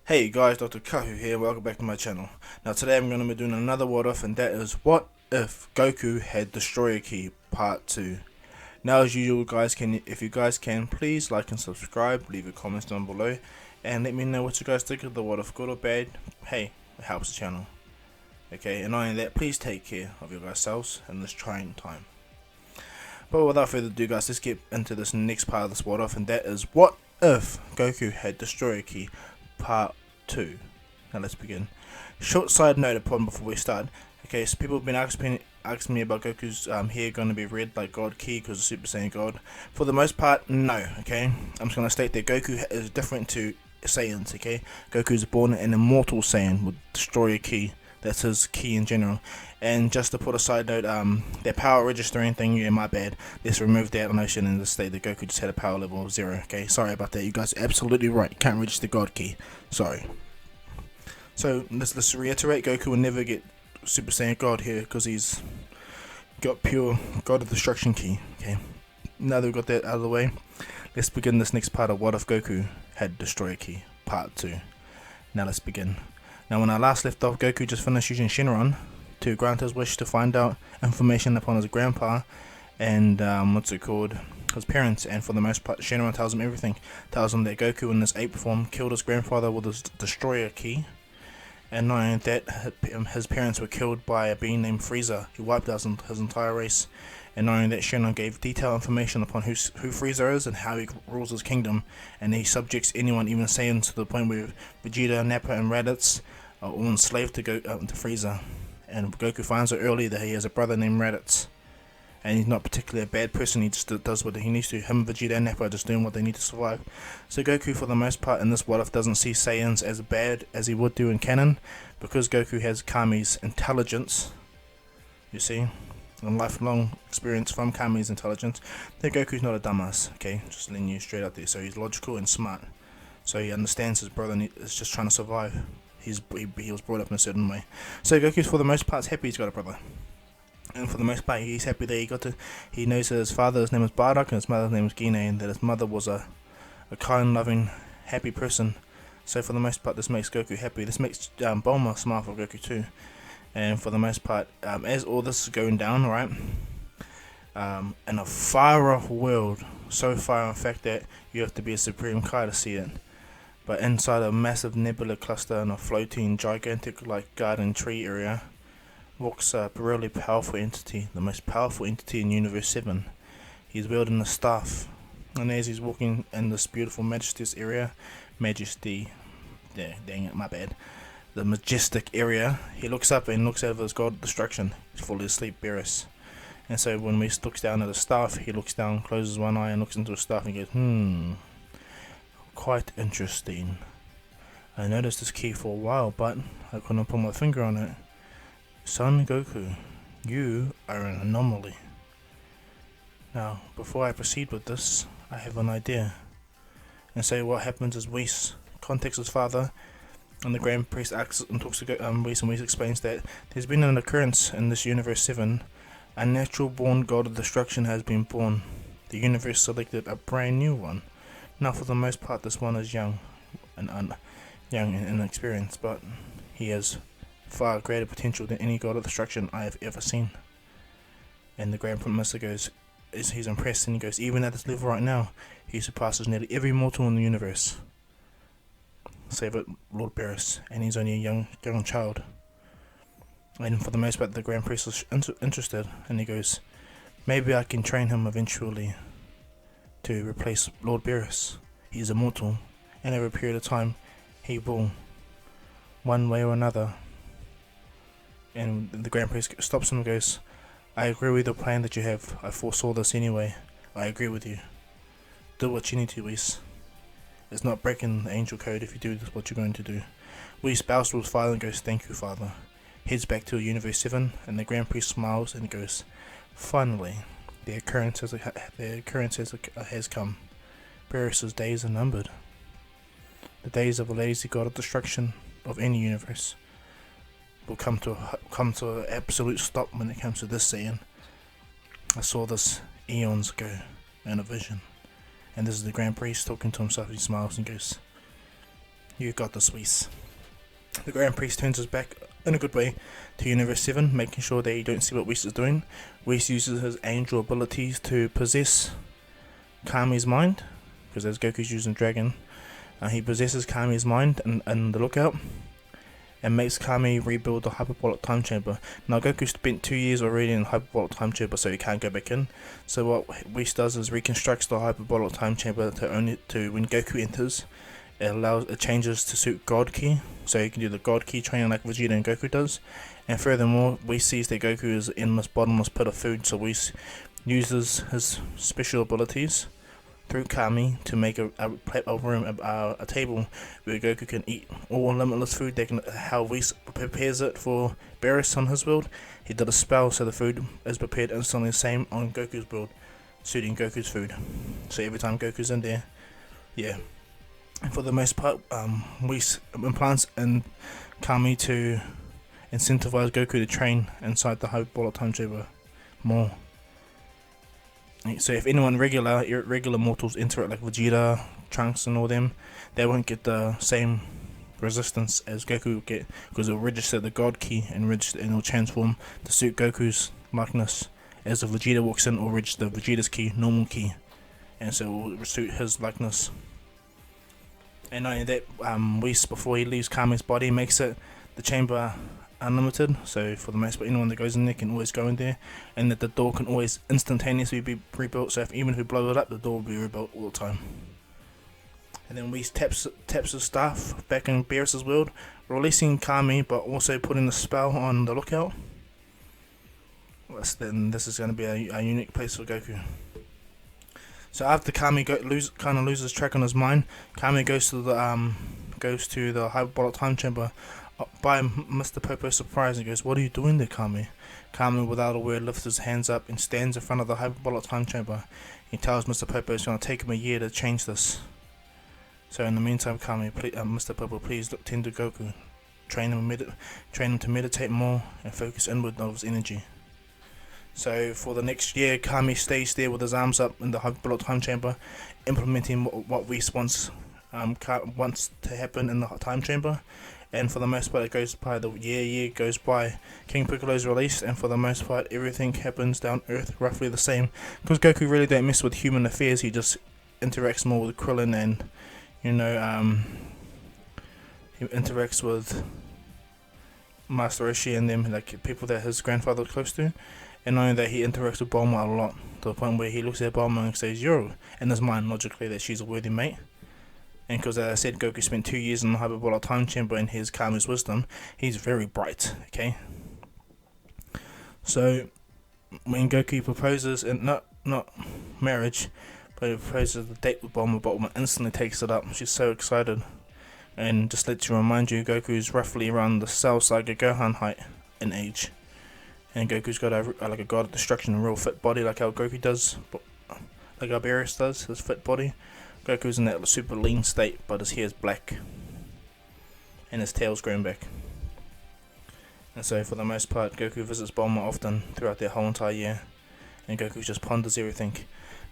Hey guys, Dr. Kahu here, welcome back to my channel. Now today I'm going to be doing another what if, and that is what if Goku had Destroyer Key Part 2. Now as usual guys, if you guys can, please like and subscribe, leave your comments down below, and let me know what you guys think of the what if, good or bad. Hey, it helps the channel. Okay, and not only that, please take care of your guys selves in this trying time. But without further ado guys, let's get into this next part of this what if, and that is what if Goku had Destroyer Key Part 2. Now let's begin. Short side note upon before we start. Okay, so people have been asking me about Goku's hair going to be red like God Key because of Super Saiyan God. For the most part, no. Okay, I'm just going to state that Goku is different to Saiyans. Okay, Goku is born an immortal Saiyan with Destroyer Key. That's his key in general. And just to put a side note, that power registering thing, yeah, my bad. Let's remove that notion and just state that Goku just had a power level of 0. Okay, sorry about that. You guys are absolutely right. You can't register God Key. Sorry. So let's reiterate. Goku will never get Super Saiyan God here because he's got pure God of Destruction Key. Okay. Now that we've got that out of the way, let's begin this next part of what if Goku had Destroyer Key Part 2. Now let's begin. Now when I last left off, Goku just finished using Shenron to grant his wish to find out information upon his grandpa and his parents, and for the most part Shenron tells him everything. Tells him that Goku in his ape form killed his grandfather with his Destroyer Key, and not only that, his parents were killed by a being named Frieza who wiped out his entire race. And not only that, Shenron gave detailed information upon who Frieza is and how he rules his kingdom, and he subjects anyone, even Saiyan, to the point where Vegeta, Nappa and Raditz are all enslaved to Frieza. And Goku finds out early that he has a brother named Raditz, and he's not particularly a bad person. He just does what he needs to. Him, Vegeta and Nappa are just doing what they need to survive. So Goku, for the most part in this what if, doesn't see Saiyans as bad as he would do in canon, because Goku has Kami's intelligence, you see, and lifelong experience from Kami's intelligence. That Goku's not a dumbass. Okay, just letting you straight out there. So he's logical and smart. So he understands his brother is just trying to survive. He was brought up in a certain way. So Goku's for the most part happy he's got a brother. And for the most part, he's happy that he knows that his father's name is Bardock and his mother's name is Gine, and that his mother was a kind, loving, happy person. So for the most part, this makes Goku happy. This makes Bulma smile for Goku too. And for the most part, as all this is going down, right, in a far-off world, so far in fact that you have to be a Supreme Kai to see it, but inside a massive nebula cluster in a floating, gigantic, like garden tree area, walks a really powerful entity, the most powerful entity in Universe 7. He's wielding a staff, and as he's walking in this beautiful majesty's area, the majestic area, he looks up and looks over his god of destruction. He's fully asleep, Beerus. And so when he looks down at the staff, he looks down, closes one eye and looks into the staff and goes, quite interesting. I noticed this key for a while, but I couldn't put my finger on it. Son Goku, you are an anomaly. Now, before I proceed with this, I have an idea. And so what happens is Whis contacts his father, and the Grand Priest acts and talks to Whis, and Whis explains that there's been an occurrence in this Universe 7. A natural born god of destruction has been born. The universe selected a brand new one. Now for the most part this one is young and inexperienced, but he has far greater potential than any god of destruction I have ever seen. And the Grand Master he's impressed, and he goes, even at this level right now, he surpasses nearly every mortal in the universe. Save it, Lord Beerus, and he's only a young child. And for the most part the Grand Priest is interested, and he goes, maybe I can train him eventually to replace Lord Beerus. He's immortal, and over a period of time he will, one way or another. And the Grand Priest stops him and goes, I agree with the plan that you have. I foresaw this anyway. I agree with you. Do what you need to, Whis. It's not breaking the angel code if you do what you're going to do. Whis bows to his father and goes, thank you, father. Heads back to Universe 7, and the Grand Priest smiles and goes, finally, the occurrence has come. Beerus' days are numbered. The days of a lazy god of destruction of any universe will come to an absolute stop when it comes to this Saiyan. I saw this eons ago in a vision. And this is the Grand Priest talking to himself. He smiles and goes, You got this, Whis. The Grand Priest turns his back in a good way to Universe 7, making sure that you don't see what Whis is doing. Whis uses his angel abilities to possess Kami's mind, because as Goku's using Dragon, he possesses Kami's mind in the Lookout, and makes Kami rebuild the hyperbolic time chamber. Now Goku spent 2 years already in the hyperbolic time chamber, so he can't go back in. So what Whis does is reconstructs the hyperbolic time chamber to when Goku enters, it changes to suit God Ki, so you can do the God Ki training like Vegeta and Goku does. And furthermore, Whis sees that Goku is in this bottomless pit of food, so Whis uses his special abilities through Kami to make a table where Goku can eat all limitless food. How Whis prepares it for Beerus on his build, he did a spell so the food is prepared instantly the same on Goku's build, suiting Goku's food. So every time Goku's in there, yeah. And for the most part, Whis implants in Kami to incentivize Goku to train inside the hyperbolic time chamber more. So if anyone regular mortals enter it, like Vegeta, Trunks and all them, they won't get the same resistance as Goku will get, because it will register the God Ki and it will transform to suit Goku's likeness. As if Vegeta walks in, it will register Vegeta's Ki, normal Ki, and so it will suit his likeness. And knowing that Whis, before he leaves Kami's body, makes it the chamber unlimited, so for the most part anyone that goes in there can always go in there, and that the door can always instantaneously be rebuilt, so even if we blow it up, the door will be rebuilt all the time. And then Whis taps his staff back in Beerus' world, releasing Kami but also putting the spell on the Lookout. Then this is going to be a unique place for Goku. So after Kami loses track on his mind, Kami goes to the hyperbolic time chamber by Mr. Popo's surprise, and goes, "What are you doing there, Kami?" Kami, without a word, lifts his hands up and stands in front of the hyperbolic time chamber. He tells Mr. Popo it's going to take him a year to change this. So in the meantime, Mr. Popo, please tend to Goku. Train him to meditate more and focus inward of his energy. So for the next year, Kami stays there with his arms up in the hyperbolic time chamber, implementing what Whis wants to happen in the time chamber. And for the most part, it goes by, the year goes by, King Piccolo is released, and for the most part everything happens down Earth roughly the same, because Goku really don't mess with human affairs. He just interacts more with Krillin, and he interacts with Master Roshi and them, like people that his grandfather was close to. And knowing that he interacts with Bulma a lot, to the point where he looks at Bulma and says, "Yo," in his mind logically that she's a worthy mate. And because, as I said, Goku spent 2 years in the hyperbolic time chamber and his Kami's wisdom, he's very bright, okay? So, when Goku proposes, and not marriage, but he proposes the date with Bulma, Bulma instantly takes it up. She's so excited. And just let you remind you, Goku's roughly around the Cell Saga Gohan height in age. And Goku's got like a god of destruction, a real fit body, like how Goku does, like how Beerus does, his fit body. Goku's in that super lean state, but his hair's black and his tail's grown back. And so for the most part, Goku visits Bulma often throughout their whole entire year, and Goku just ponders everything.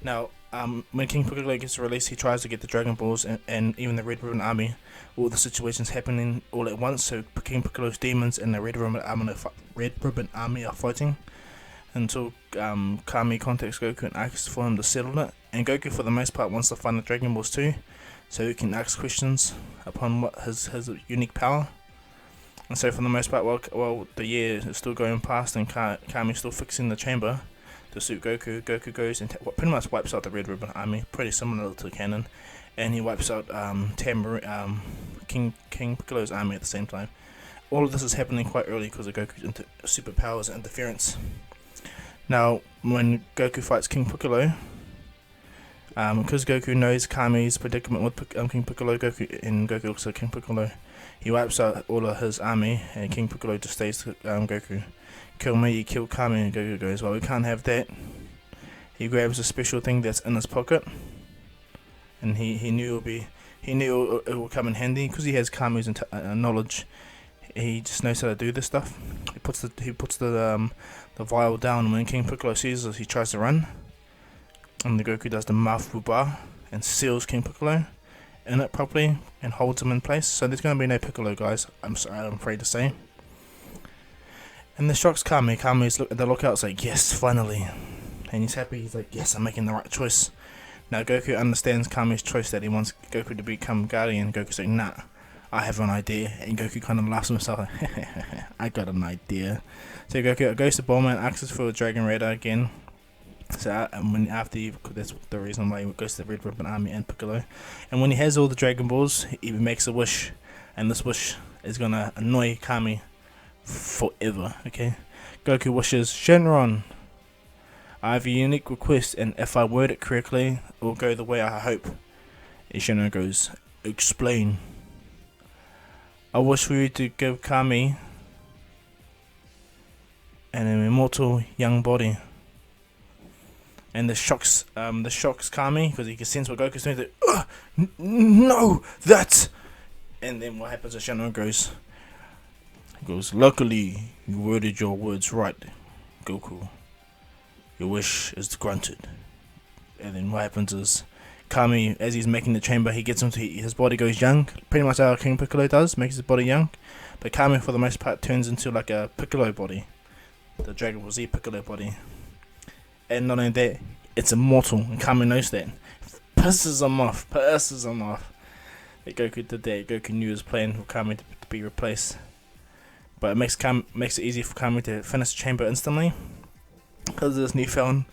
Now, when King Piccolo gets released, he tries to get the Dragon Balls and even the Red Ribbon Army. All the situations happening all at once, so King Piccolo's demons and the Red Ribbon Army are fighting, until Kami contacts Goku and asks for him to settle it. And Goku, for the most part, wants to find the Dragon Balls too, so he can ask questions upon what his unique power. And so for the most part, while the year is still going past and Kami's still fixing the chamber to suit Goku, Goku goes and pretty much wipes out the Red Ribbon Army, pretty similar to canon, and he wipes out King Piccolo's army at the same time. All of this is happening quite early because of Goku's superpowers and interference. Now, when Goku fights King Piccolo, because Goku knows Kami's predicament with King Piccolo, Goku looks at King Piccolo, he wipes out all of his army, and King Piccolo just stays to Goku. "Kill me, you kill Kami," and Goku goes, "Well, we can't have that." He grabs a special thing that's in his pocket, and he knew it will come in handy because he has Kami's knowledge. He just knows how to do this stuff. He puts the vial down, and when King Piccolo sees this, he tries to run, and the Goku does the mouth bar and seals King Piccolo, in it properly and holds him in place. So there's going to be no Piccolo, guys. I'm afraid to say. And this shocks Kami. Kami's at the lookout, like, yes, finally. And he's happy. He's like, yes, I'm making the right choice. Now Goku understands Kami's choice that he wants Goku to become Guardian. Goku's like, nah, I have an idea. And Goku kind of laughs to himself, like, I got an idea. So Goku goes to Bulma and asks for a Dragon Raider again. So that's the reason why he goes to the Red Ribbon Army and Piccolo. And when he has all the Dragon Balls, he makes a wish, and this wish is gonna annoy Kami forever. Okay, Goku wishes, Shenron, I have a unique request, and if I word it correctly, it will go the way I hope. And Shenron goes, explain. I wish for you to give Kami an immortal young body. And this shocks Kami, because he can sense what Goku's doing. Like, no, that. And then what happens is Shenron goes, luckily you worded your words right, Goku. Your wish is granted. And then what happens is Kami, as he's making the chamber, he gets into his body goes young, pretty much how King Piccolo does, makes his body young. But Kami, for the most part, turns into like a Piccolo body, the Dragon Ball Z Piccolo body. And not only that, it's immortal, and Kami knows that. Pisses him off. That Goku did that. Goku knew his plan for Kami to be replaced. But it makes it easy for Kami to finish the chamber instantly, because of this newfound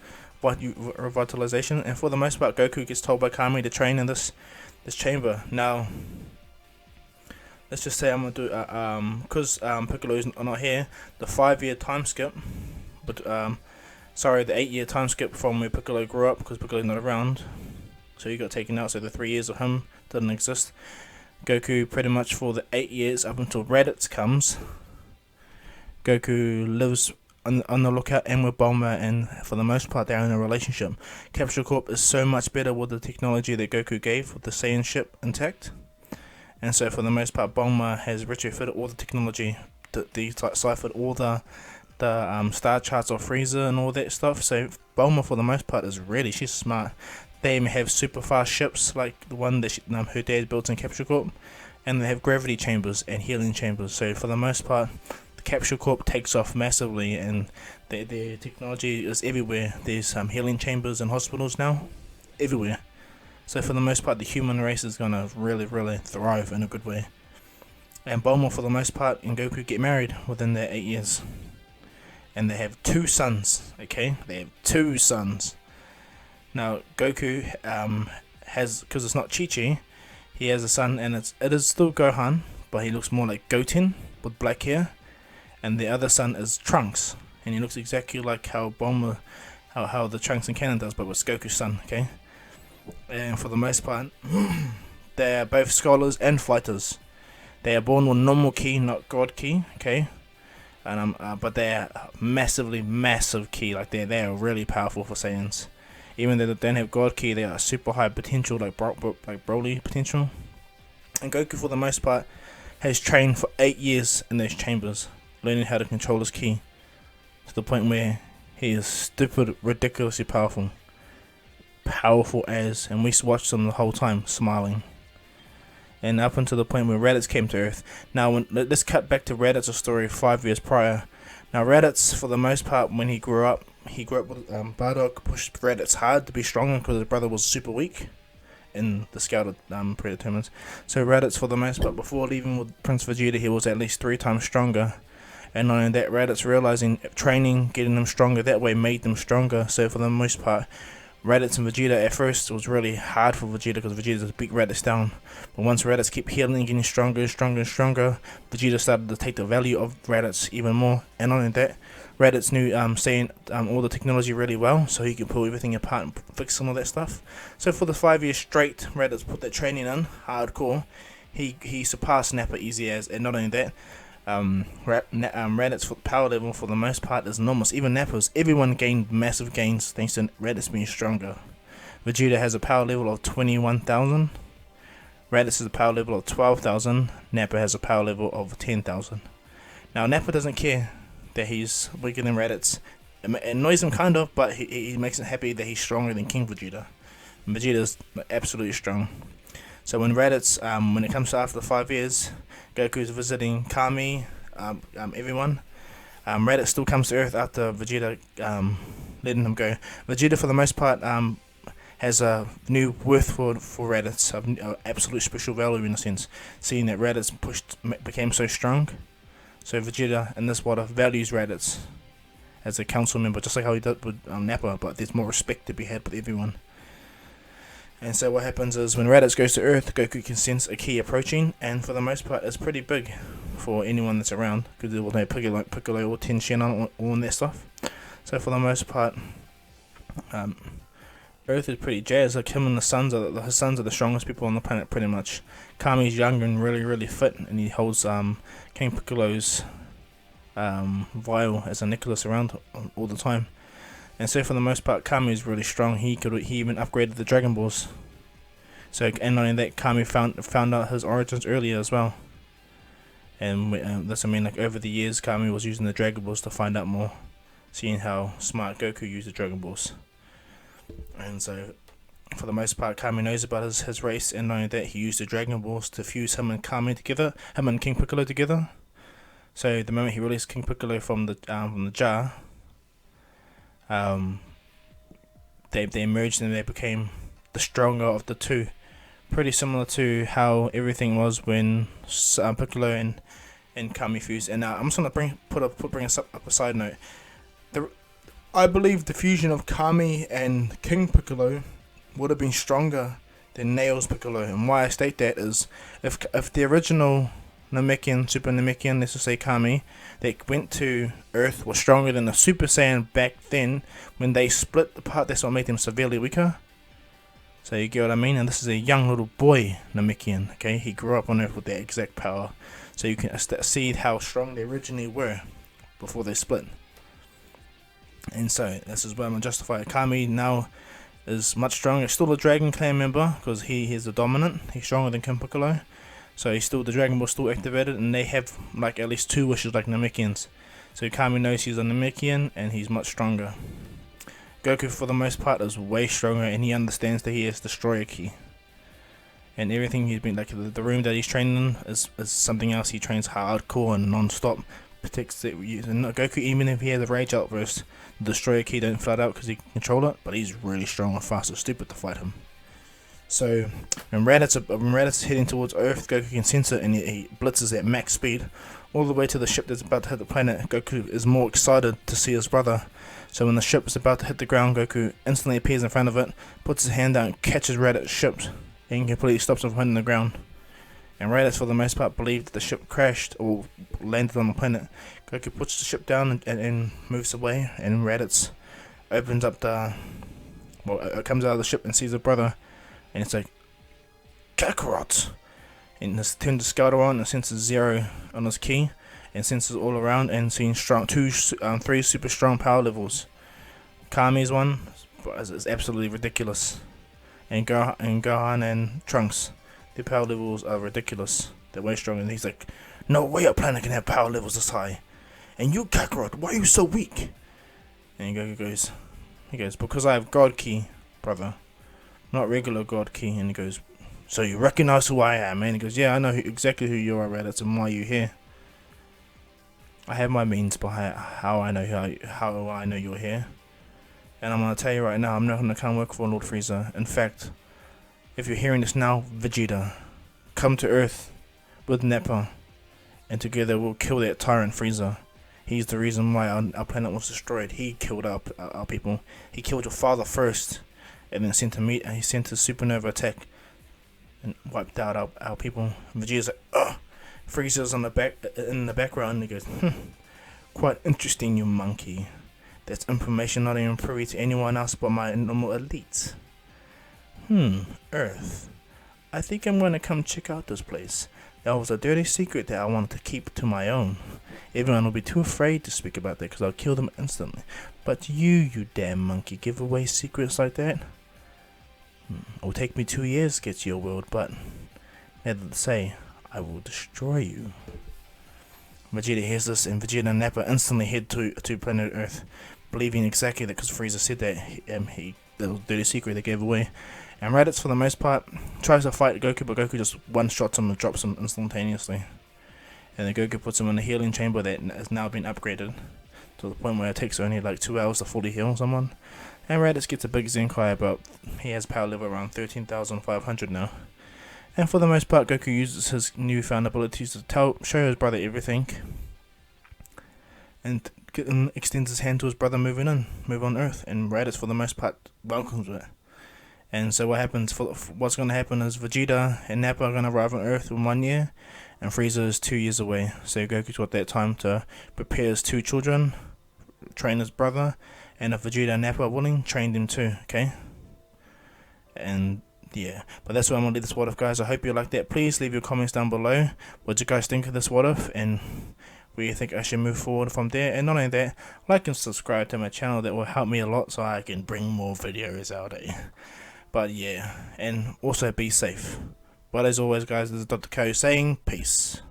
revitalization. And for the most part, Goku gets told by Kami to train in this chamber. Now, let's just say I'm going to do, because Piccolo's not here, the 5-year time skip, but sorry, the 8-year time skip from where Piccolo grew up, because Piccolo's not around, so he got taken out, so the 3 years of him didn't exist. Goku, pretty much for the 8 years up until Raditz comes, Goku lives on the lookout and with Bulma, and for the most part they're in a relationship. Capsule Corp is so much better with the technology that Goku gave with the Saiyan ship intact, and so for the most part Bulma has retrofitted all the technology, deciphered all the star charts of Frieza and all that stuff. So Bulma, for the most part, she's smart. They even have super fast ships like the one that her dad built in Capsule Corp, and they have gravity chambers and healing chambers. So for the most part, the Capsule Corp takes off massively, and their technology is everywhere. There's healing chambers in hospitals now, everywhere. So for the most part, the human race is gonna really thrive in a good way. And Bulma, for the most part, and Goku get married within their 8 years. And they have 2 sons, okay? They have 2 sons. Now, Goku has, because it's not Chi-Chi, he has a son, and it is still Gohan, but he looks more like Goten with black hair. And the other son is Trunks, and he looks exactly like how Bulma, how the Trunks in canon does, but it's Goku's son, okay? And for the most part, they are both scholars and fighters. They are born with normal ki, not God ki, okay? And but they are massive ki, like they are really powerful for Saiyans. Even though they don't have God ki, they are super high potential, like Broly potential. And Goku, for the most part, has trained for 8 years in those chambers, learning how to control his ki, to the point where he is stupid, ridiculously powerful as, and we watched him the whole time smiling. And up until the point where Raditz came to Earth. Now, let's cut back to Raditz's story 5 years prior. Now, Raditz, for the most part, when he grew up with Bardock pushed Raditz hard to be stronger, because his brother was super weak in the scouted predetermined. So Raditz, for the most part, before leaving with Prince Vegeta, he was at least 3 times stronger. And not only that, Raditz realizing training, getting them stronger that way, made them stronger. So for the most part, Raditz and Vegeta, at first it was really hard for Vegeta, because Vegeta just beat Raditz down. But once Raditz kept healing, getting stronger, Vegeta started to take the value of Raditz even more. And not only that, Raditz knew all the technology really well, so he could pull everything apart and fix some of that stuff. So for the 5 years straight, Raditz put that training in hardcore. He surpassed Nappa easy as, and not only that, Raditz power level for the most part is enormous. Even Nappa's, everyone gained massive gains thanks to Raditz being stronger. Vegeta has a power level of 21,000. Raditz has a power level of 12,000. Nappa has a power level of 10,000. Now Nappa doesn't care that he's weaker than Raditz. It annoys him kind of, but he makes him happy that he's stronger than King Vegeta. And Vegeta's absolutely strong. So when Raditz, when it comes to after 5 years, Goku's visiting Kami, everyone. Raditz still comes to Earth after Vegeta letting him go. Vegeta, for the most part, has a new worth for Raditz, of absolute special value in a sense, seeing that Raditz became so strong. So Vegeta in this water values Raditz as a council member, just like how he did with Nappa, but there's more respect to be had with everyone. And so what happens is when Raditz goes to Earth, Goku can sense a key approaching, and for the most part it's pretty big for anyone that's around, because there will no Piccolo or Tenshin all in that stuff. So for the most part, Earth is pretty jazzed. Like him and his sons are the strongest people on the planet pretty much. Kami's young and really fit, and he holds King Piccolo's vial as a necklace around all the time. And so for the most part, Kami is really strong. He even upgraded the Dragon Balls. So, and not only that, Kami found out his origins earlier as well. And that's, I mean, like over the years, Kami was using the Dragon Balls to find out more, seeing how smart Goku used the Dragon Balls. And so, for the most part, Kami knows about his race, and not only that, he used the Dragon Balls to fuse him and King Piccolo together. So the moment he released King Piccolo from the jar, they merged and they became the stronger of the two. Pretty similar to how everything was when Piccolo and Kami fused. And I'm just gonna bring up a side note. I believe the fusion of Kami and King Piccolo would have been stronger than Nails Piccolo. And why I state that is, if the original Namekian, Super Namekian, let's just say Kami, that went to Earth was stronger than the Super Saiyan back then, when they split apart, that's what made them severely weaker. So you get what I mean? And this is a young little boy Namekian, okay? He grew up on Earth with that exact power. So you can see how strong they originally were before they split. And so this is where I'm going to justify it. Kami now is much stronger. Still a Dragon Clan member, because he's the dominant. He's stronger than King Piccolo. So the Dragon Ball still activated, and they have like at least 2 wishes like Namekians. So Kami knows he's a Namekian, and he's much stronger. Goku, for the most part, is way stronger, and he understands that he has Destroyer Key. And everything he's been, like the room that he's training in is something else. He trains hardcore and non-stop. Protects it. And Goku, even if he has a rage outburst, the Destroyer Key don't flood out because he can control it, but he's really strong and fast. It's stupid to fight him. So when Raditz is heading towards Earth, Goku can sense it, and he blitzes at max speed all the way to the ship that's about to hit the planet. Goku is more excited to see his brother. So when the ship is about to hit the ground, Goku instantly appears in front of it, puts his hand down, catches Raditz's ship, and completely stops him from hitting the ground. And Raditz, for the most part, believed that the ship crashed or landed on the planet. Goku puts the ship down and moves away, and Raditz opens up comes out of the ship and sees his brother. And it's like, Kakarot! And this turns the scouter on and senses 0 on his key, and senses all around, and seeing 3 super strong power levels. Kami's one is absolutely ridiculous, and Gohan and Trunks, their power levels are ridiculous. They're way stronger. And he's like, no way a planet can have power levels this high. And you, Kakarot, why are you so weak? And Goku goes, because I have God Key, brother. Not regular God Key. And he goes, so you recognize who I am? And he goes, yeah, I know exactly who you are, Raditz, and why you're here. I have my means behind how I know you're here. And I'm going to tell you right now, I'm not going to come work for Lord Frieza. In fact, if you're hearing this now, Vegeta, come to Earth with Nappa, and together we'll kill that tyrant Frieza. He's the reason why our planet was destroyed. He killed our people. He killed your father first, and then sent his supernova attack and wiped out our people. And Vegeta's like, ugh. Frieza's in the background, and he goes, quite interesting, you monkey. That's information not even privy to anyone else but my normal elites. Earth. I think I'm going to come check out this place. That was a dirty secret that I wanted to keep to my own. Everyone will be too afraid to speak about that because I'll kill them instantly. But you damn monkey, give away secrets like that? It will take me 2 years to get to your world, but needless to say, I will destroy you. Vegeta hears this, and Vegeta and Nappa instantly head to planet Earth, believing exactly that because Frieza said that that was a dirty secret they gave away. And Raditz, for the most part, tries to fight Goku, but Goku just one-shots him and drops him instantaneously. And then Goku puts him in a healing chamber that has now been upgraded to the point where it takes only like 2 hours to fully heal someone. And Raditz gets a big Zenkai, but he has power level around 13,500 now. And for the most part, Goku uses his newfound abilities to show his brother everything, and extends his hand to his brother move on Earth. And Raditz, for the most part, welcomes it. And so what's going to happen is Vegeta and Nappa are going to arrive on Earth in 1 year, and Frieza is 2 years away. So Goku's got that time to prepare his 2 children, train his brother, and if Vegeta and Nappa are willing, train them too, okay? And yeah, but that's where I'm going to leave this what if, guys. I hope you like that. Please leave your comments down below. What you guys think of this what if, and where you think I should move forward from there. And not only that, like and subscribe to my channel. That will help me a lot so I can bring more videos out, But yeah, and also be safe. But as always, guys, this is Dr. Ko saying peace.